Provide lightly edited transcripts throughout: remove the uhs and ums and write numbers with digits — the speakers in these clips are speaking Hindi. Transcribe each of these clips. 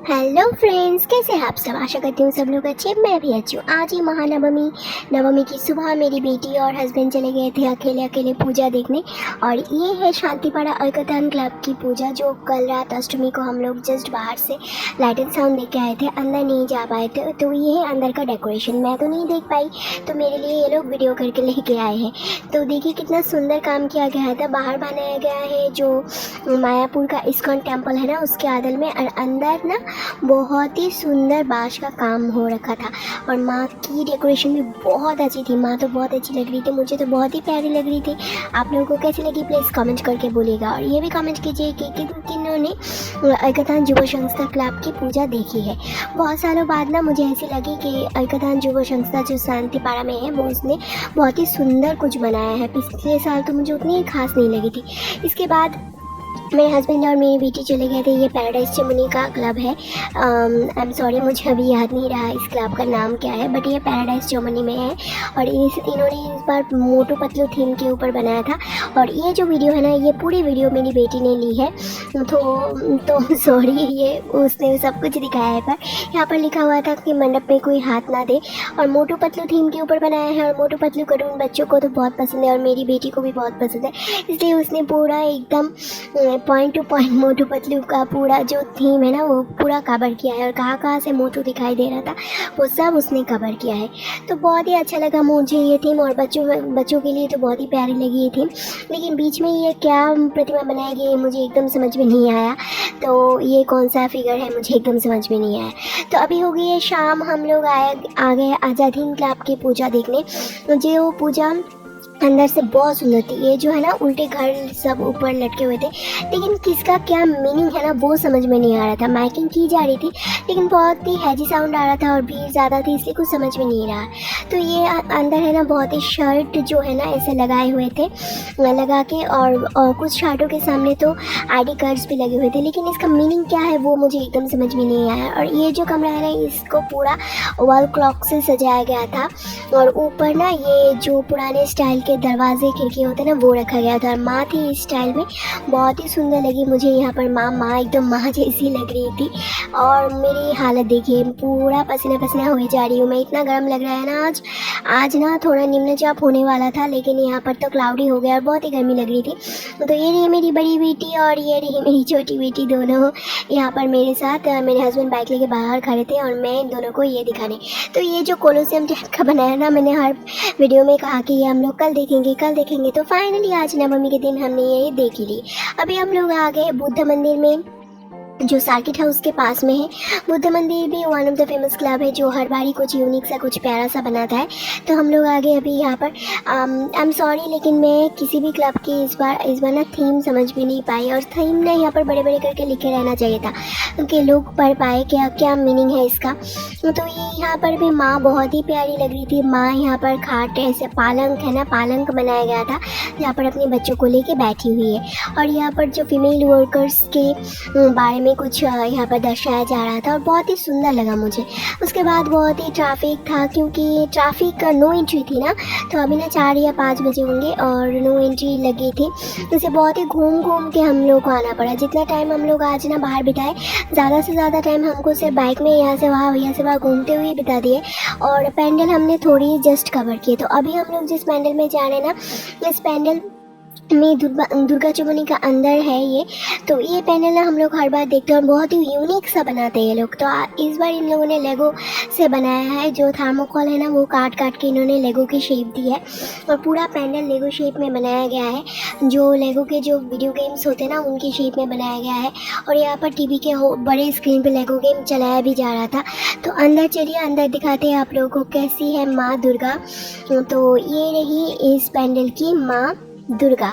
हेलो फ्रेंड्स, कैसे हैं आप सब। आशा करती हूँ सब लोग अच्छे, मैं भी अच्छी हूँ। आज ही नवमी की सुबह मेरी बेटी और हस्बैंड चले गए थे अकेले अकेले पूजा देखने। और ये है शांतिपाड़ा अलकतन क्लब की पूजा, जो कल रात अष्टमी को हम लोग जस्ट बाहर से लाइट एंड साउंड देख के आए थे, अंदर नहीं जा पाए थे। तो ये है अंदर का डेकोरेशन, मैं तो नहीं देख पाई, तो मेरे लिए ये लोग वीडियो करके लेके आए हैं। तो देखिए कितना सुंदर काम किया गया था। बाहर बनाया गया है जो मायापुर का इस्कॉन टेम्पल है ना, उसके आदल में, और अंदर ना बहुत ही सुंदर बाँस का काम हो रखा था। और माँ की डेकोरेशन भी बहुत अच्छी थी। माँ तो बहुत अच्छी लग रही थी, मुझे तो बहुत ही प्यारी लग रही थी। आप लोगों को कैसी लगी प्लीज़ कमेंट करके बोलिएगा। और ये भी कमेंट कीजिए कि किन्होंने अलकतन युवा संस्था क्लब की पूजा देखी है। बहुत सालों बाद ना मुझे ऐसी लगी कि अलकतन युवा संस्था जो शांतिपाड़ा में है, वो उसने बहुत ही सुंदर कुछ बनाया है। पिछले साल तो मुझे उतनी खास नहीं लगी थी। इसके बाद मेरे हस्बैंड और मेरी बेटी चले गए थे। ये पैराडाइज चेमुनी का क्लब है। आई एम सॉरी, मुझे अभी याद नहीं रहा इस क्लब का नाम क्या है, बट ये पैराडाइज चेमुनी में है। और इन्होंने इस बार मोटू पतलू थीम के ऊपर बनाया था। और ये जो वीडियो है ना, ये पूरी वीडियो मेरी बेटी ने ली है, तो सॉरी, ये उसने सब कुछ दिखाया है। पर यहाँ पर लिखा हुआ था कि मंडप में कोई हाथ ना दे। और मोटू पतलू थीम के ऊपर बनाया है। और मोटू पतलू कार्टून बच्चों को तो बहुत पसंद है और मेरी बेटी को भी बहुत पसंद है, इसलिए उसने पूरा एकदम point two point Motu Patlu का पूरा जो थीम है ना, वो पूरा कवर किया है। और कहाँ कहाँ से मोटू दिखाई दे रहा था, वो सब उसने कवर किया है। तो बहुत ही अच्छा लगा मुझे ये थीम। और बच्चों के लिए तो बहुत ही प्यारी लगी ये थीम। लेकिन बीच में ये क्या प्रतिमा बनाई गई है, मुझे एकदम समझ में नहीं आया। तो ये कौन सा फिगर है, मुझे एकदम समझ में नहीं आया। तो अभी हो गई है शाम, हम लोग आ गए आज़ाद हिंद क्लब की पूजा देखने। मुझे वो पूजा अंदर से बहुत सुंदर थी। ये जो है ना, उल्टे घर सब ऊपर लटके हुए थे, लेकिन किसका क्या मीनिंग है ना, वो समझ में नहीं आ रहा था। माइकिंग की जा रही थी, लेकिन बहुत ही हैजी साउंड आ रहा था और भीड़ ज़्यादा थी, इसलिए कुछ समझ में नहीं रहा। तो ये अंदर है ना, बहुत ही शर्ट जो है ना ऐसे लगाए हुए थे, लगा के, और कुछ शर्टों के सामने तो ID कार्ड्स भी लगे हुए थे, लेकिन इसका मीनिंग क्या है वो मुझे एकदम समझ में नहीं आया। और ये जो कमरा है ना, इसको पूरा वॉल क्लॉक से सजाया गया था। और ऊपर ना ये जो पुराने स्टाइल के दरवाजे खिड़की होते हैं ना, वो रखा गया था। और माँ थी इस स्टाइल में, बहुत ही सुंदर लगी मुझे यहाँ पर। माँ एकदम माँ जैसी लग रही थी। और मेरी हालत देखिए, पूरा पसीना पसीना हुई जा रही हूँ मैं, इतना गर्म लग रहा है ना। आज ना थोड़ा निम्नचाप होने वाला था, लेकिन यहाँ पर तो क्लाउडी हो गया और बहुत ही गर्मी लग रही थी। तो ये रही मेरी बड़ी बेटी और ये रही मेरी छोटी बेटी, दोनों यहाँ पर मेरे साथ। मेरे हस्बैंड बाइक लेके बाहर खड़े थे और मैं इन दोनों को ये दिखाने। तो ये जो कोलोसियम टाइप का बनाया ना, मैंने हर वीडियो में कहा कि ये हम लोग कल देखेंगे। तो फाइनली आज नवमी के दिन हमने ये देख ही ली। अभी हम लोग आ गए बुद्ध मंदिर में, जो सर्किट हाउस के पास में है। बुद्ध मंदिर भी one of the famous club है, जो हर बारी कुछ यूनिक सा, कुछ प्यारा सा बनाता है। तो हम लोग आ गए अभी यहाँ पर। आई एम सॉरी, लेकिन मैं किसी भी क्लब की इस बार ना थीम समझ में नहीं पाई। और थीम ना यहाँ पर बड़े बड़े करके लिखे रहना चाहिए था, क्योंकि लोग पढ़ पाए क्या मीनिंग है इसका। तो ये यहाँ पर भी माँ बहुत ही प्यारी लग रही थी। माँ यहाँ पर खाट ऐसे पालंक है ना, पालंक बनाया गया था, यहाँ पर अपने बच्चों को लेके बैठी हुई है। और यहाँ पर जो फीमेल वर्कर्स के बारे में कुछ यहाँ पर दर्शाया जा रहा था, और बहुत ही सुंदर लगा मुझे। उसके बाद बहुत ही ट्रैफिक था, क्योंकि ट्रैफिक नो एंट्री थी ना, तो अभी ना 4 या 5 बजे होंगे और नो एंट्री लगी थी। इसे बहुत ही घूम के हम लोग को आना पड़ा। जितना टाइम हम लोग आज ना बाहर बिताए, ज़्यादा से ज़्यादा टाइम हमको सिर्फ बाइक में यहाँ से वहाँ घूमते हुए बिता दिए। और पैंडल हमने थोड़ी जस्ट कवर किए। तो अभी हम लोग जिस पैंडल में जा रहे हैं ना, इस पैंडल में दुर्गा चुमनी का अंदर है ये। तो ये पैनल ना हम लोग हर बार देखते हैं और बहुत ही यूनिक सा बनाते हैं ये लोग। तो इस बार इन लोगों ने लेगो से बनाया है। जो थर्मोकोल है ना, वो काट के इन्होंने लेगो की शेप दी है, और पूरा पैनल लेगो शेप में बनाया गया है। जो लेगो के जो वीडियो गेम्स होते हैं ना, उनकी शेप में बनाया गया है। और यहाँ पर टीवी के बड़े स्क्रीन पे लेगो गेम चलाया भी जा रहा था। तो अंदर चलिए, अंदर दिखाते हैं आप लोगों को कैसी है माँ दुर्गा। तो ये रही इस पैंडल की माँ दुर्गा।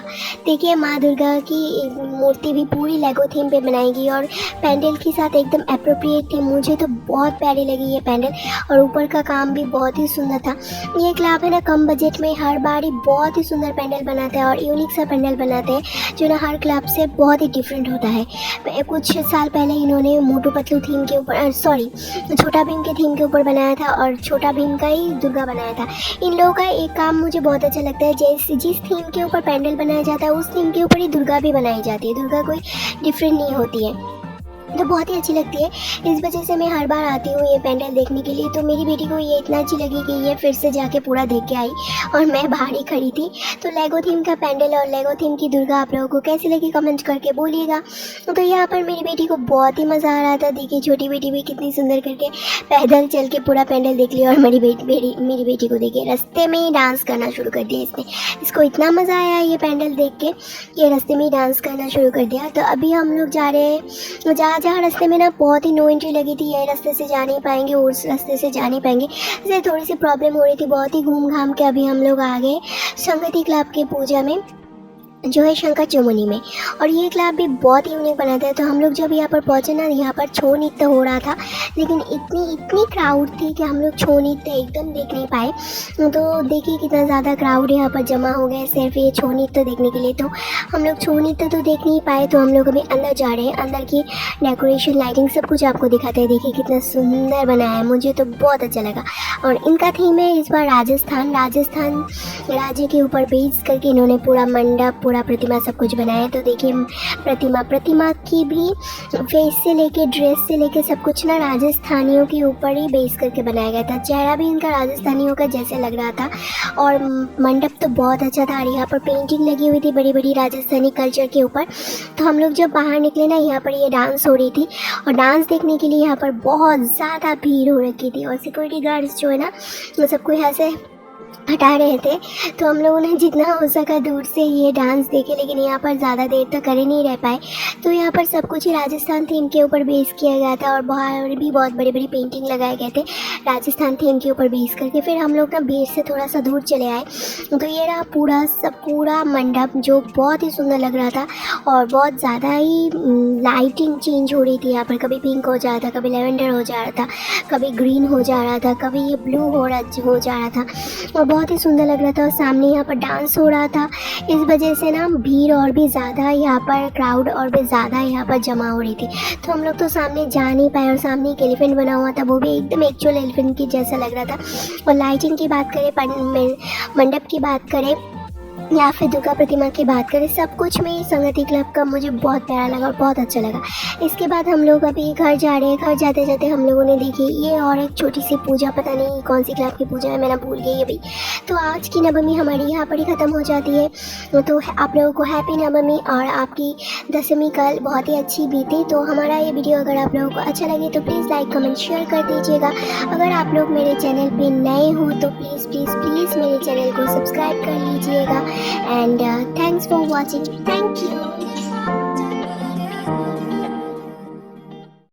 देखिए, माँ दुर्गा की मूर्ति भी पूरी लेगो थीम पे बनाई गई और पैंडल के साथ एकदम अप्रोप्रिएट थी। मुझे तो बहुत प्यारी लगी ये पैंडल, और ऊपर का काम भी बहुत ही सुंदर था। ये क्लब है ना, कम बजट में हर बार ही बहुत ही सुंदर पैंडल बनाते हैं और यूनिक सा पैंडल बनाते हैं, जो ना हर क्लब से बहुत ही डिफरेंट होता है। कुछ साल पहले इन्होंने मोटू पतलू थीम के ऊपर, सॉरी, छोटा भीम के थीम के ऊपर बनाया था, और छोटा भीम का ही दुर्गा बनाया था। इन लोगों का एक काम मुझे बहुत अच्छा लगता है, जिस थीम के ऊपर पैंडल बनाया जाता है, उस थीम के ऊपर ही दुर्गा भी बनाई जाती है। दुर्गा कोई डिफरेंट नहीं होती है। तो बहुत ही अच्छी लगती है। इस वजह से मैं हर बार आती हूँ ये पेंडल देखने के लिए। तो मेरी बेटी को ये इतना अच्छी लगी कि ये फिर से जाके पूरा देख के आई और मैं बाहर ही खड़ी थी। तो लेगो थीम का पेंडल और लेगो थीम की दुर्गा आप लोगों को कैसी लगी कमेंट करके बोलिएगा। तो यहाँ पर मेरी बेटी को बहुत ही मज़ा आ रहा था। देखिए छोटी बेटी भी कितनी सुंदर करके पैदल चल के पूरा पेंडल देख लिया और मेरी बेटी को देखिए रास्ते में ही डांस करना शुरू कर दिया इसने। इसको इतना मज़ा आया ये पेंडल देख के कि रास्ते में ही डांस करना शुरू कर दिया। तो अभी हम लोग जा रहे हैं जहाँ रास्ते में ना बहुत ही नो एंट्री लगी थी, ये रास्ते से जा नहीं पाएंगे, उस रास्ते से जा नहीं पाएंगे, इसलिए थोड़ी सी प्रॉब्लम हो रही थी। बहुत ही घूम घाम के अभी हम लोग आ गए संगति क्लब की पूजा में जो है शंकर चौमुनी में। और ये क्लब भी बहुत ही यूनिक बनाता है। तो हम लोग जब यहाँ पर पहुँचे ना, यहाँ पर छो नृत्य हो रहा था, लेकिन इतनी क्राउड थी कि हम लोग छो नृत्य एकदम देख नहीं पाए। तो देखिए कितना ज़्यादा क्राउड यहाँ पर जमा हो गया सिर्फ ये छो नृत्य देखने के लिए। तो हम लोग छो नृत्य तो देख नहीं पाए। तो हम लोग अभी अंदर जा रहे हैं, अंदर की डेकोरेशन लाइटिंग सब कुछ आपको दिखाते हैं। देखिए कितना सुंदर बनाया है, मुझे तो बहुत अच्छा लगा। और इनका थीम है इस बार राजस्थान राज्य के ऊपर बेस करके इन्होंने पूरा मंडप, पूरा प्रतिमा सब कुछ बनाया है। तो देखिए प्रतिमा की भी फेस से लेके ड्रेस से लेके सब कुछ ना राजस्थानियों के ऊपर ही बेस करके बनाया गया था। चेहरा भी इनका राजस्थानियों का जैसे लग रहा था और मंडप तो बहुत अच्छा था। और यहाँ पर पेंटिंग लगी हुई थी बड़ी बड़ी राजस्थानी कल्चर के ऊपर। तो हम लोग जब बाहर निकले ना, यहाँ पर ये डांस हो रही थी और डांस देखने के लिए यहाँ पर बहुत ज़्यादा भीड़ हो रखी थी। और सिक्योरिटी गार्ड्स जो है ना, वो सबको यहाँ से हटा रहे थे। तो हम लोगों ने जितना हो सका दूर से ये डांस देखे, लेकिन यहाँ पर ज़्यादा देर तक कर ही नहीं रह पाए। तो यहाँ पर सब कुछ ही राजस्थान थीम के ऊपर बेस किया गया था और बाहर भी बहुत बड़ी बड़ी पेंटिंग लगाए गए थे राजस्थान थीम के ऊपर बेस करके। फिर हम लोग ना भीड़ से थोड़ा सा दूर चले आए। तो ये रहा पूरा मंडप जो बहुत ही सुंदर लग रहा था और बहुत ज़्यादा ही लाइटिंग चेंज हो रही थी। यहाँ पर कभी पिंक हो जा रहा था, कभी लेवेंडर हो जा रहा था, कभी ग्रीन हो जा रहा था, कभी ये ब्लू हो जा रहा था और बहुत ही सुंदर लग रहा था। और सामने यहाँ पर डांस हो रहा था। इस वजह से ना भीड़ और भी ज़्यादा यहाँ पर, क्राउड और भी ज़्यादा यहाँ पर जमा हो रही थी। तो हम लोग तो सामने जा नहीं पाए। और सामने एक एलिफेंट बना हुआ था, वो भी एकदम एक्चुअल एलिफेंट की जैसा लग रहा था। और लाइटिंग की बात करें, मंडप की बात करें या फिर दुर्गा प्रतिमा की बात करें, सब कुछ में संगति क्लब का मुझे बहुत प्यारा लगा और बहुत अच्छा लगा। इसके बाद हम लोग अभी घर जा रहे हैं। घर जाते जाते हम लोगों ने देखी ये और एक छोटी सी पूजा, पता नहीं कौन सी क्लब की पूजा है, मैंने भूल गई अभी। तो आज की नवमी हमारी यहाँ पर ही ख़त्म हो जाती है। तो आप लोगों को हैप्पी नवमी और आपकी दशमी कल बहुत ही अच्छी बीती। तो हमारा ये वीडियो अगर आप लोगों को अच्छा लगे तो प्लीज़ लाइक कमेंट शेयर कर दीजिएगा। अगर आप लोग मेरे चैनल पर नए हो तो प्लीज़ मेरे चैनल को सब्सक्राइब कर लीजिएगा। And thanks for watching. Thank you.